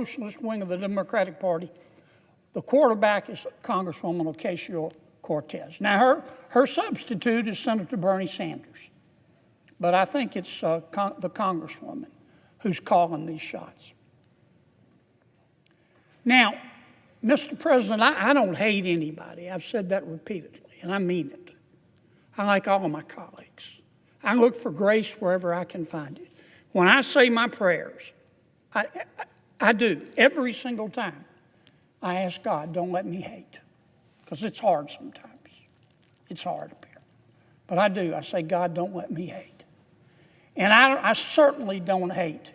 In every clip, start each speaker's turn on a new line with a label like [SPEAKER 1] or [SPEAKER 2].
[SPEAKER 1] Socialist wing of the Democratic Party. The quarterback is Congresswoman Ocasio-Cortez. Now, her substitute is Senator Bernie Sanders. But I think it's the Congresswoman who's calling these shots. Now, Mr. President, I don't hate anybody. I've said that repeatedly, and I mean it. I like all of my colleagues. I look for grace wherever I can find it. When I say my prayers, I do. Every single time I ask God, don't let me hate. Because it's hard sometimes. It's hard up here. But I do. I say, God, don't let me hate. And I certainly don't hate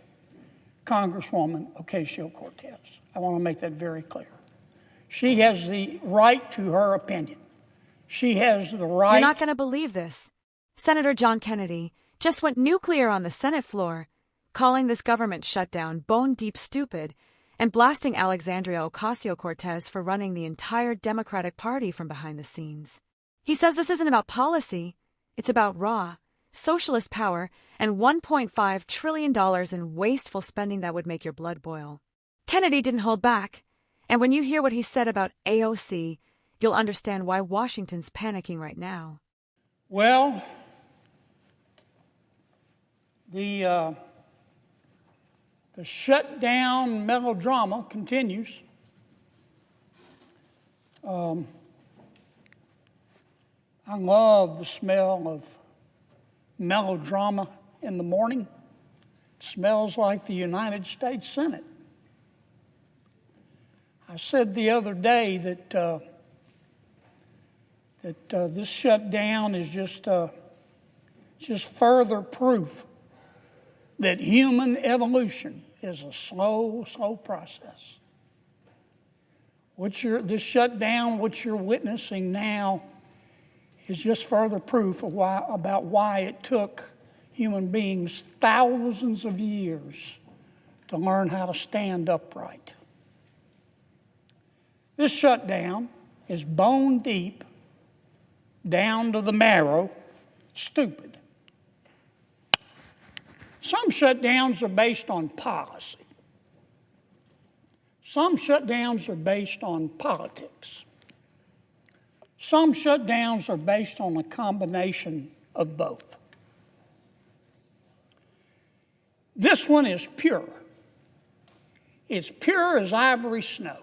[SPEAKER 1] Congresswoman Ocasio-Cortez. I want to make that very clear. She has the right to her opinion. She has the right...
[SPEAKER 2] You're not going to believe this. Senator John Kennedy just went nuclear on the Senate floor, calling this government shutdown bone-deep stupid and blasting Alexandria Ocasio-Cortez for running the entire Democratic Party from behind the scenes. He says this isn't about policy. It's about raw, socialist power and $1.5 trillion in wasteful spending that would make your blood boil. Kennedy didn't hold back. And when you hear what he said about AOC, you'll understand why Washington's panicking right now.
[SPEAKER 1] Well, the shutdown melodrama continues. I love the smell of melodrama in the morning. It smells like the United States Senate. I said the other day that this shutdown is just further proof that human evolution is a slow process. This shutdown, what you're witnessing now, is just further proof of about why it took human beings thousands of years to learn how to stand upright. This shutdown is bone deep, down to the marrow, stupid. Some shutdowns are based on policy. Some shutdowns are based on politics. Some shutdowns are based on a combination of both. This one is pure. It's pure as ivory snow.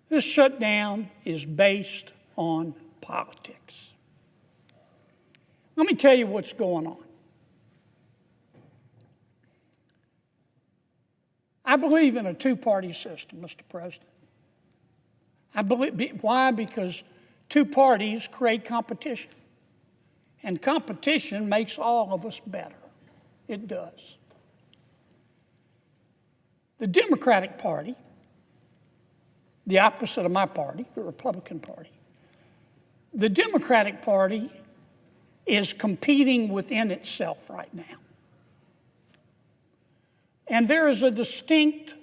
[SPEAKER 1] This shutdown is based on politics. Let me tell you what's going on. I believe in a two-party system, Mr. President. Why? Because two parties create competition. And competition makes all of us better. It does. The Democratic Party, the opposite of my party, the Republican Party, the Democratic Party is competing within itself right now. And there is a distinct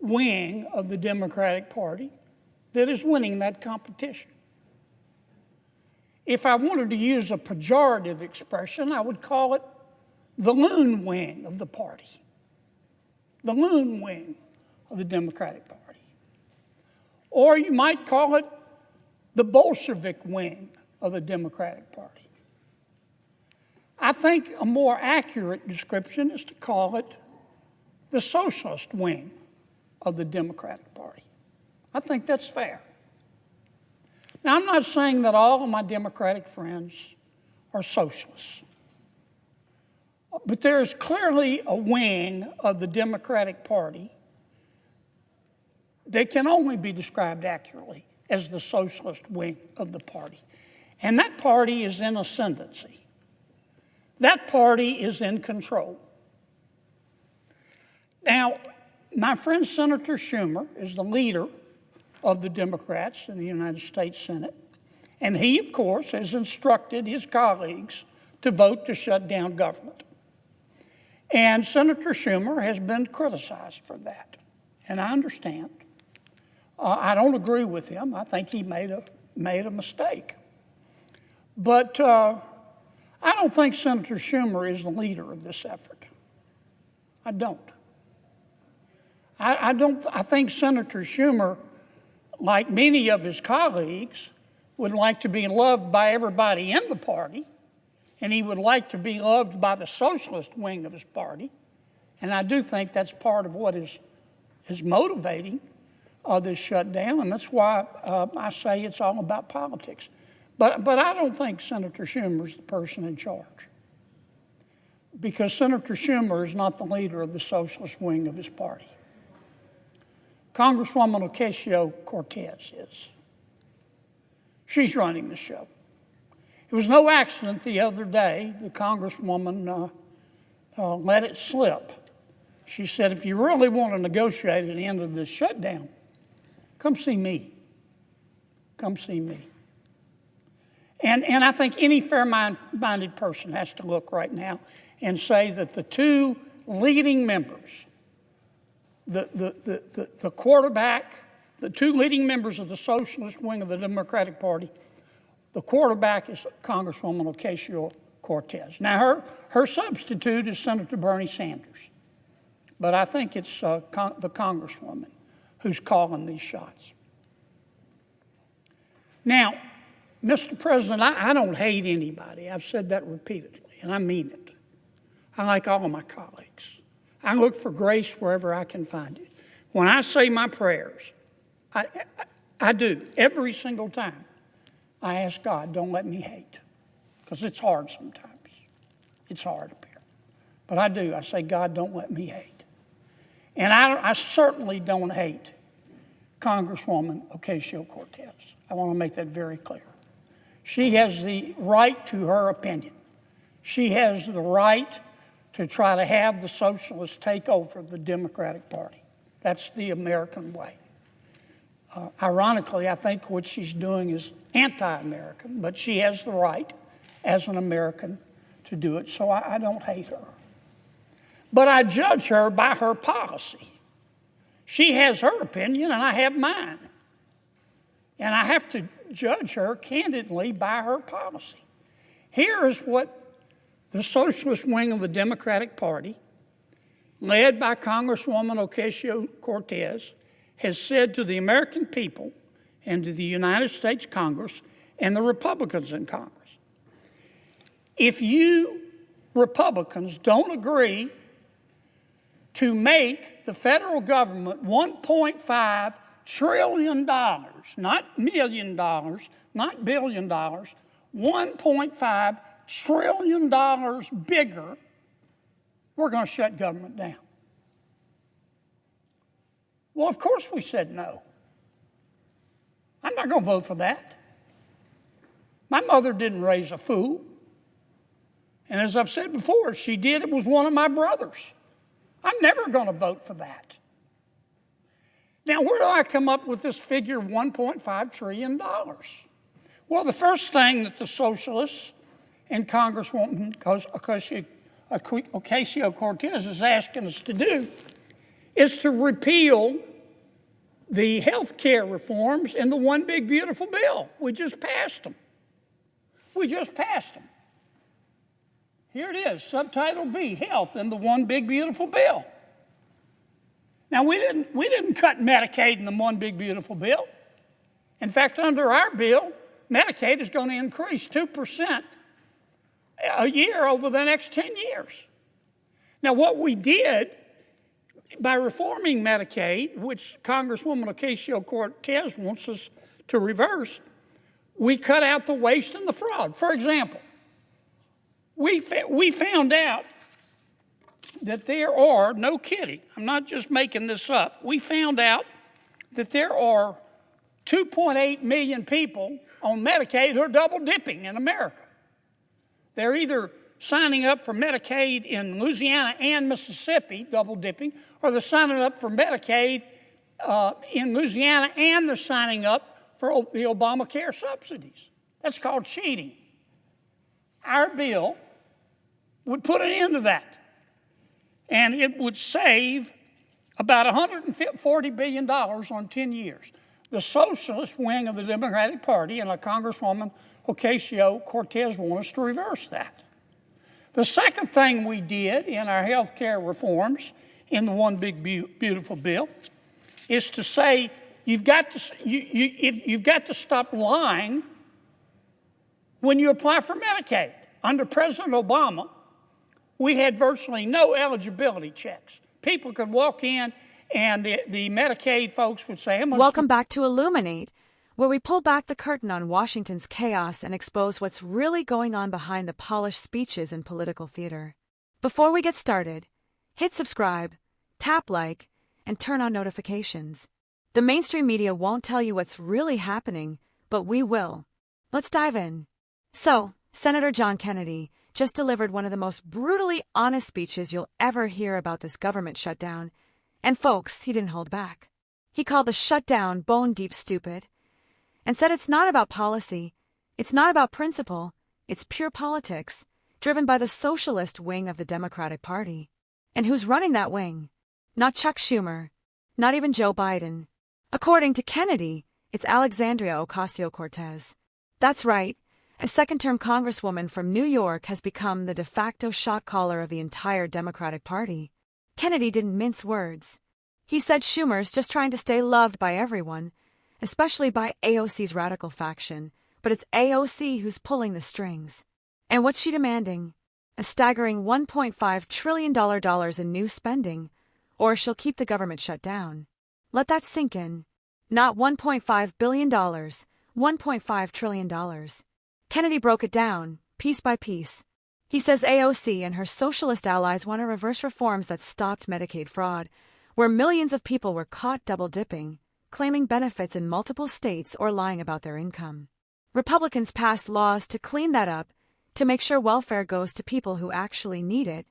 [SPEAKER 1] wing of the Democratic Party that is winning that competition. If I wanted to use a pejorative expression, I would call it the loon wing of the party. The loon wing of the Democratic Party. Or you might call it the Bolshevik wing of the Democratic Party. I think a more accurate description is to call it the Socialist wing of the Democratic Party. I think that's fair. Now, I'm not saying that all of my Democratic friends are socialists. But there is clearly a wing of the Democratic Party that can only be described accurately as the socialist wing of the party. And that party is in ascendancy. That party is in control. Now, my friend Senator Schumer is the leader of the Democrats in the United States Senate. And he, of course, has instructed his colleagues to vote to shut down government. And Senator Schumer has been criticized for that. And I understand. I don't agree with him. I think he made a mistake. But I don't think Senator Schumer is the leader of this effort. I don't. I think Senator Schumer, like many of his colleagues, would like to be loved by everybody in the party, and he would like to be loved by the socialist wing of his party. And I do think that's part of what is motivating this shutdown, and that's why I say it's all about politics. But I don't think Senator Schumer is the person in charge, because Senator Schumer is not the leader of the socialist wing of his party. Congresswoman Ocasio-Cortez is. She's running the show. It was no accident the other day the Congresswoman let it slip. She said, if you really want to negotiate an end of this shutdown, come see me. Come see me. And I think any fair-minded person has to look right now and say that the two leading members, the quarterback, the two leading members of the socialist wing of the Democratic Party, the quarterback is Congresswoman Ocasio-Cortez. Now, her substitute is Senator Bernie Sanders. But I think it's the Congresswoman who's calling these shots. Now, Mr. President, I don't hate anybody. I've said that repeatedly, and I mean it. I like all of my colleagues. I look for grace wherever I can find it. When I say my prayers, I do. Every single time I ask God, don't let me hate, because it's hard sometimes. It's hard up here. But I do. I say, God, don't let me hate. And I certainly don't hate Congresswoman Ocasio-Cortez. I want to make that very clear. She has the right to her opinion. She has the right to try to have the socialists take over the Democratic Party. That's the American way. Ironically, I think what she's doing is anti-American, but she has the right as an American to do it, so I don't hate her. But I judge her by her policy. She has her opinion, and I have mine. And I have to judge her candidly by her policy. Here is what the socialist wing of the Democratic Party, led by Congresswoman Ocasio-Cortez, has said to the American people and to the United States Congress and the Republicans in Congress. If you Republicans don't agree to make the federal government $1.5 trillion, not million dollars, not billion dollars, $1.5 trillion bigger, we're going to shut government down. Well, of course we said no. I'm not going to vote for that. My mother didn't raise a fool. And as I've said before, if she did, it was one of my brothers. I'm never going to vote for that. Now, where do I come up with this figure of $1.5 trillion? Well, the first thing that the socialists and Congresswoman Ocasio-Cortez is asking us to do is to repeal the health care reforms in the One Big Beautiful Bill. We just passed them. We just passed them. Here it is, Subtitle B, Health in the One Big Beautiful Bill. Now, we didn't cut Medicaid in the One Big Beautiful Bill. In fact, under our bill, Medicaid is going to increase 2% a year over the next 10 years. Now, what we did by reforming Medicaid, which Congresswoman Ocasio-Cortez wants us to reverse, we cut out the waste and the fraud. For example, we found out that there are, no kidding, I'm not just making this up, we found out that there are 2.8 million people on Medicaid who are double dipping in America. They're either signing up for Medicaid in Louisiana and Mississippi, double dipping, or they're signing up for Medicaid in Louisiana and they're signing up for the Obamacare subsidies. That's called cheating. Our bill would put an end to that. And it would save about $140 billion on 10 years. The socialist wing of the Democratic Party and Congresswoman Ocasio-Cortez want us to reverse that. The second thing we did in our health care reforms in the One Big Beautiful Bill is to say you've got to stop lying when you apply for Medicaid. Under President Obama, we had virtually no eligibility checks. People could walk in and the Medicaid folks would say,
[SPEAKER 2] Welcome back to Illuminate, where we pull back the curtain on Washington's chaos and expose what's really going on behind the polished speeches and political theater. Before we get started, hit subscribe, tap like, and turn on notifications. The mainstream media won't tell you what's really happening, but we will. Let's dive in. So, Senator John Kennedy just delivered one of the most brutally honest speeches you'll ever hear about this government shutdown. And folks, he didn't hold back. He called the shutdown bone-deep stupid and said it's not about policy, it's not about principle, it's pure politics, driven by the socialist wing of the Democratic Party. And who's running that wing? Not Chuck Schumer, not even Joe Biden. According to Kennedy, it's Alexandria Ocasio-Cortez. That's right. A second-term congresswoman from New York has become the de facto shot caller of the entire Democratic Party. Kennedy didn't mince words. He said Schumer's just trying to stay loved by everyone, especially by AOC's radical faction, but it's AOC who's pulling the strings. And what's she demanding? A staggering $1.5 trillion in new spending, or she'll keep the government shut down. Let that sink in. Not $1.5 billion, $1.5 trillion. Kennedy broke it down, piece by piece. He says AOC and her socialist allies want to reverse reforms that stopped Medicaid fraud, where millions of people were caught double-dipping, claiming benefits in multiple states or lying about their income. Republicans passed laws to clean that up, to make sure welfare goes to people who actually need it,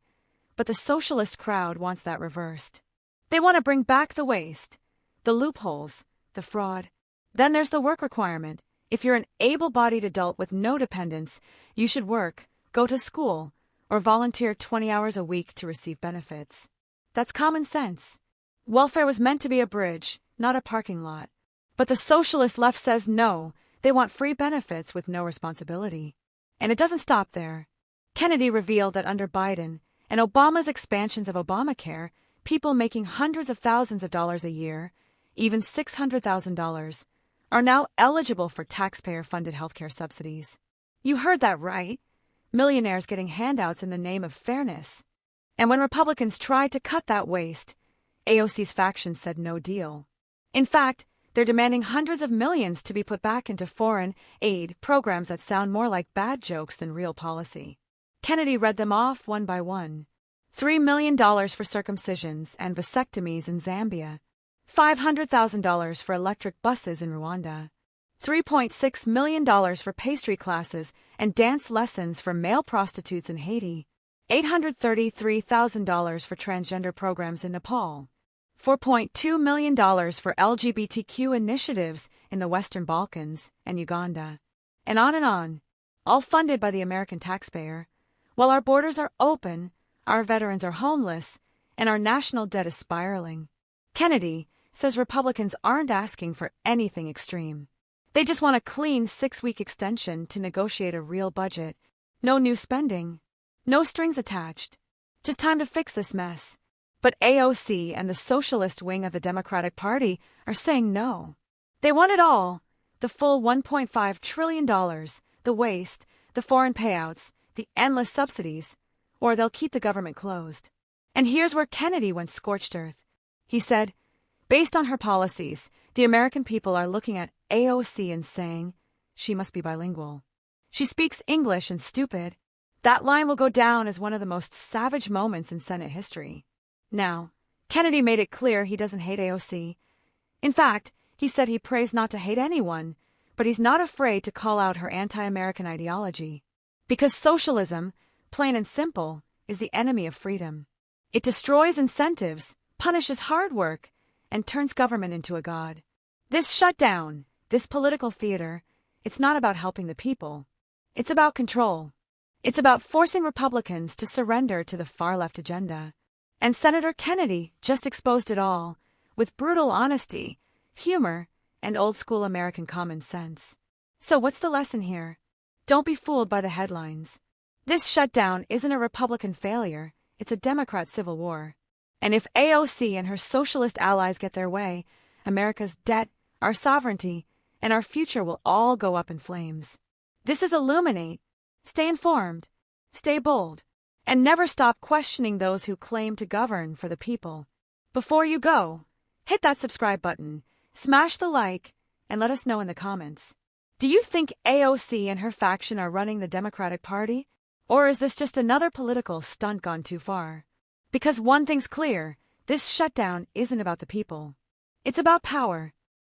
[SPEAKER 2] but the socialist crowd wants that reversed. They want to bring back the waste, the loopholes, the fraud. Then there's the work requirement. If you're an able-bodied adult with no dependents, you should work, go to school, or volunteer 20 hours a week to receive benefits. That's common sense. Welfare was meant to be a bridge, not a parking lot. But the socialist left says no, they want free benefits with no responsibility. And it doesn't stop there. Kennedy revealed that under Biden and Obama's expansions of Obamacare, people making hundreds of thousands of dollars a year, even $600,000, are now eligible for taxpayer-funded healthcare subsidies. You heard that right. Millionaires getting handouts in the name of fairness. And when Republicans tried to cut that waste, AOC's faction said no deal. In fact, they're demanding hundreds of millions to be put back into foreign aid programs that sound more like bad jokes than real policy. Kennedy read them off one by one. $3 million for circumcisions and vasectomies in Zambia. $500,000 for electric buses in Rwanda, $3.6 million for pastry classes and dance lessons for male prostitutes in Haiti, $833,000 for transgender programs in Nepal, $4.2 million for LGBTQ initiatives in the Western Balkans and Uganda, and on, all funded by the American taxpayer. While our borders are open, our veterans are homeless, and our national debt is spiraling. Kennedy says Republicans aren't asking for anything extreme. They just want a clean 6-week extension to negotiate a real budget. No new spending. No strings attached. Just time to fix this mess. But AOC and the socialist wing of the Democratic Party are saying no. They want it all. The full $1.5 trillion, the waste, the foreign payouts, the endless subsidies, or they'll keep the government closed. And here's where Kennedy went scorched earth. He said, based on her policies, the American people are looking at AOC and saying, she must be bilingual. She speaks English and stupid. That line will go down as one of the most savage moments in Senate history. Now, Kennedy made it clear he doesn't hate AOC. In fact, he said he prays not to hate anyone, but he's not afraid to call out her anti-American ideology. Because socialism, plain and simple, is the enemy of freedom. It destroys incentives, punishes hard work, and turns government into a god. This shutdown, this political theater, it's not about helping the people. It's about control. It's about forcing Republicans to surrender to the far-left agenda. And Senator Kennedy just exposed it all, with brutal honesty, humor, and old-school American common sense. So what's the lesson here? Don't be fooled by the headlines. This shutdown isn't a Republican failure, it's a Democrat civil war. And if AOC and her socialist allies get their way, America's debt, our sovereignty, and our future will all go up in flames. This is Illuminate. Stay informed, stay bold, and never stop questioning those who claim to govern for the people. Before you go, hit that subscribe button, smash the like, and let us know in the comments. Do you think AOC and her faction are running the Democratic Party? Or is this just another political stunt gone too far? Because one thing's clear, this shutdown isn't about the people. It's about power,